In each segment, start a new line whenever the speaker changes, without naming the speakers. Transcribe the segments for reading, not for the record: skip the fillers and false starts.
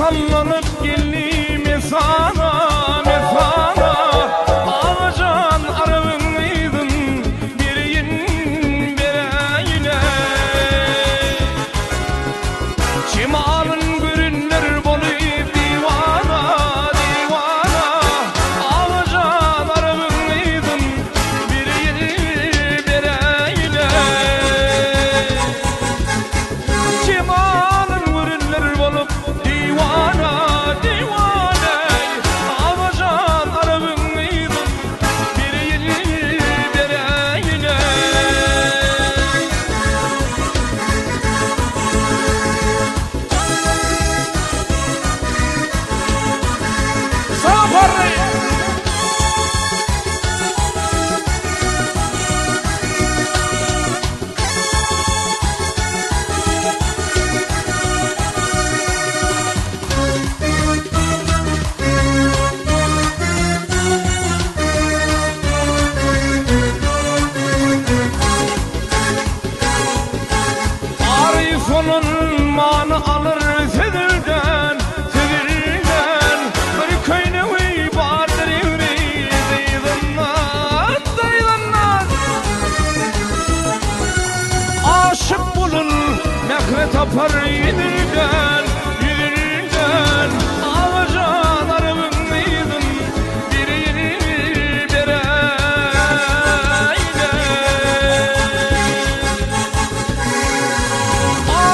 sallanıp geldim mesana mesana. Ağacan arabınıydın biriyin bereyine. Cimalın görünler bolup divana divana. Ağacan arabınıydın biriyin bereyine. Cimalın görünler bolup divana divana. Ağacan arabınıydın biriyin bereyine. Safarı Arif'un manı alır sedirden sedirden. Bir köyne uy vardır yüreği dayılanlar dayılanlar. Aşık bulun mehre tapar yedirden yedirden. Ağacan arabınıydın bir yeri bereyine.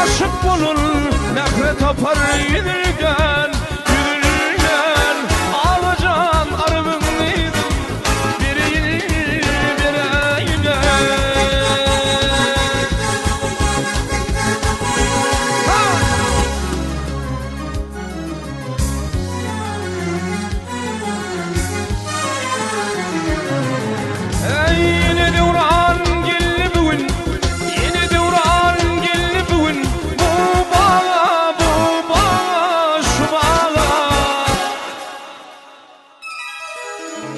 Aşık bulun nefret tapar yedirgen yedirgen. Ağacan arabınıydın biri bereyine. Yine devran geldi bugün, yine devran geldi bugün. Bu bağa şu bağa.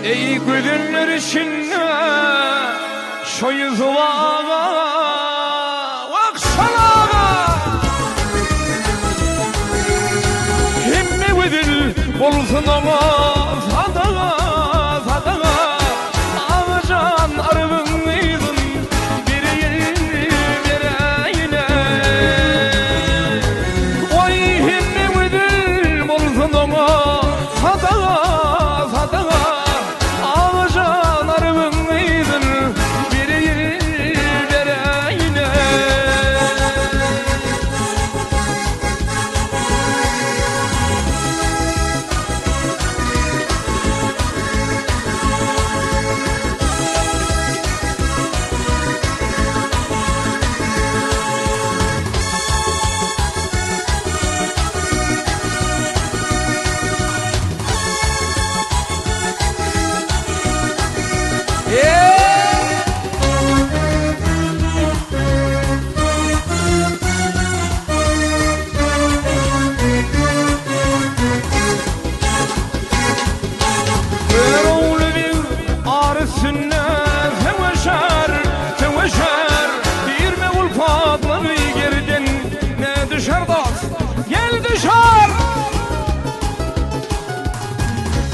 Ey gülünler içinde şu yüzü bağa vaksalağa. Himme gülül olsun ama sadağa sadağa. Ağacan arabınıydın bir yeri bereyine. Oy himme gülül olsun ama sadağa sadağa. Ağacan arabınıydın bir yeri bereyine.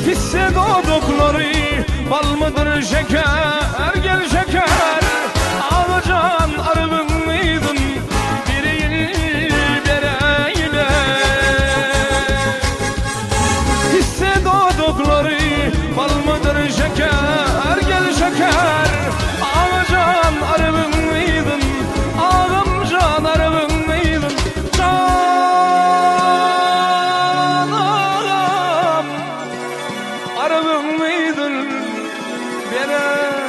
Pisse doğdukları bal mıdır şeker gel şeker. Ağacan arabınıydın bir yeri bereyine. Pisse doğdukları bal mıdır şeker gel şeker. Ağacan arabınıydın ağamcan arabınıydın. Arabınıydın beni.